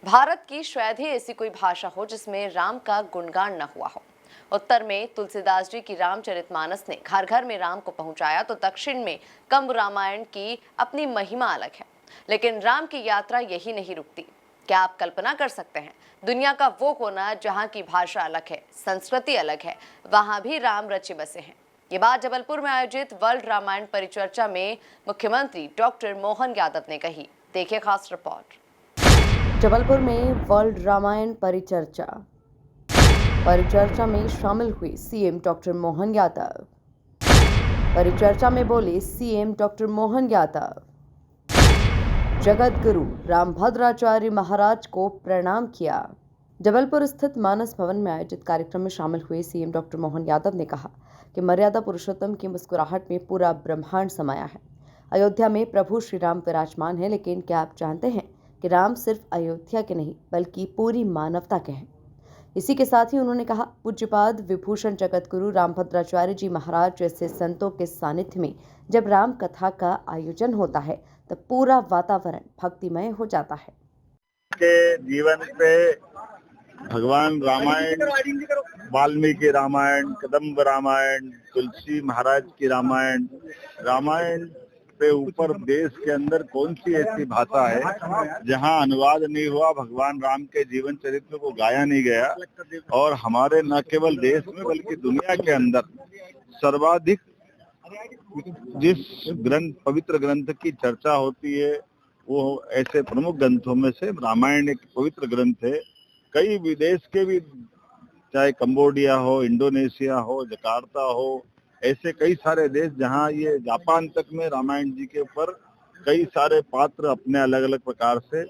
भारत की शायद ही ऐसी कोई भाषा हो जिसमें राम का गुणगान न हुआ हो। उत्तर में तुलसीदास जी की रामचरितमानस ने घर घर में राम को पहुंचाया, तो दक्षिण में कंब रामायण की अपनी महिमा अलग है। लेकिन राम की यात्रा यही नहीं रुकती। क्या आप कल्पना कर सकते हैं, दुनिया का वो कोना जहां की भाषा अलग है, संस्कृति अलग है, वहां भी राम रचे बसे हैं। ये बात जबलपुर में आयोजित वर्ल्ड रामायण परिचर्चा में मुख्यमंत्री डॉक्टर मोहन यादव ने कही। देखिए खास रिपोर्ट। जबलपुर में वर्ल्ड रामायण परिचर्चा में शामिल हुए सीएम डॉक्टर मोहन यादव। परिचर्चा में बोले सीएम डॉक्टर मोहन यादव, जगत गुरु रामभद्राचार्य महाराज को प्रणाम किया। जबलपुर स्थित मानस भवन में आयोजित कार्यक्रम में शामिल हुए सीएम डॉक्टर मोहन यादव ने कहा कि मर्यादा पुरुषोत्तम की मुस्कुराहट में पूरा ब्रह्मांड समाया है। अयोध्या में प्रभु श्री राम विराजमान है, लेकिन क्या आप जानते हैं कि राम सिर्फ अयोध्या के नहीं बल्कि पूरी मानवता के हैं। इसी के साथ ही उन्होंने कहा, पूज्यपाद विभूषण जगत गुरु रामभद्राचार्य जी महाराज जैसे संतों के सानिध्य में जब राम कथा का आयोजन होता है तब पूरा वातावरण भक्तिमय हो जाता है। के जीवन पे भगवान रामायण, वाल्मीकि रामायण, कदम्ब रामायण, तुलसी महाराज की रामायण, रामायण पे ऊपर देश के अंदर कौन सी ऐसी भाषा है जहां अनुवाद नहीं हुआ, भगवान राम के जीवन चरित्र को गाया नहीं गया। और हमारे न केवल देश में बल्कि दुनिया के अंदर सर्वाधिक जिस पवित्र ग्रंथ की चर्चा होती है वो ऐसे प्रमुख ग्रंथों में से रामायण एक पवित्र ग्रंथ है। कई विदेश के भी, चाहे कंबोडिया हो, इंडोनेशिया हो, जकार्ता हो, ऐसे कई सारे देश जहां ये जापान तक में रामायण जी के ऊपर कई सारे पात्र अपने अलग अलग प्रकार से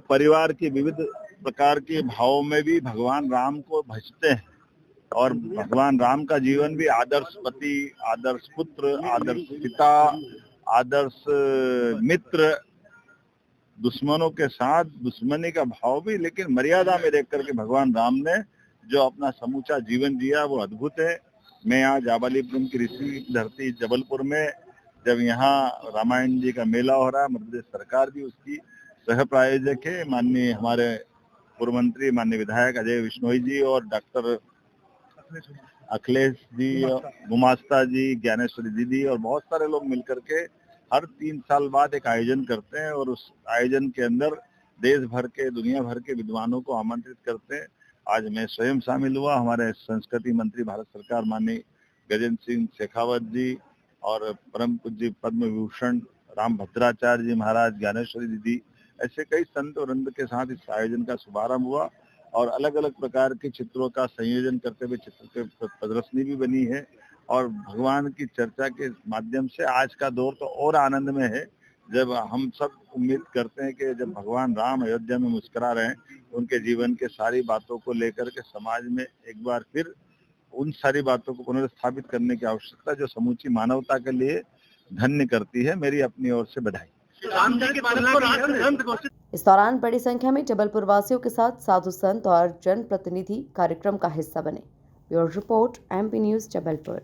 परिवार की विविध प्रकार के भावों में भी भगवान राम को भजते हैं। और भगवान राम का जीवन भी आदर्श पति, आदर्श पुत्र, आदर्श पिता, आदर्श मित्र, दुश्मनों के साथ दुश्मनी का भाव भी, लेकिन मर्यादा में देख करके भगवान राम ने जो अपना समूचा जीवन जिया वो अद्भुत है। मैं आज जाबालीपुरम की ऋषि धरती जबलपुर में, जब यहाँ रामायण जी का मेला हो रहा है, मध्य प्रदेश सरकार भी उसकी सह प्रायोजक है। माननीय हमारे पूर्व मंत्री, माननीय विधायक अजय विश्नोई जी और डॉक्टर अखिलेश जी, गुमास्ता जी, ज्ञानेश्वरी दीदी और बहुत सारे लोग मिलकर के हर 3 साल बाद एक आयोजन करते हैं और उस आयोजन के अंदर देश भर के, दुनिया भर के विद्वानों को आमंत्रित करते हैं। आज मैं स्वयं शामिल हुआ। हमारे संस्कृति मंत्री भारत सरकार माननीय गजेंद्र सिंह शेखावत जी और परम पूज्य पद्म विभूषण रामभद्राचार्य जी महाराज, ज्ञानेश्वरी दीदी, ऐसे कई संत और वृंद के साथ इस आयोजन का शुभारंभ हुआ और अलग अलग प्रकार के चित्रों का संयोजन करते हुए चित्र की प्रदर्शनी भी बनी है। और भगवान की चर्चा के माध्यम से आज का दौर तो और आनंद में है, जब हम सब उम्मीद करते हैं कि जब भगवान राम अयोध्या में मुस्कुरा रहे हैं, उनके जीवन के सारी बातों को लेकर के समाज में एक बार फिर उन सारी बातों को पुनर्स्थापित करने की आवश्यकता जो समूची मानवता के लिए धन्य करती है। मेरी अपनी ओर से बधाई। इस दौरान बड़ी संख्या में जबलपुर वासियों के साथ साधु संत और जनप्रतिनिधि कार्यक्रम का हिस्सा बने। Bureau report, MP news, Jabalpur.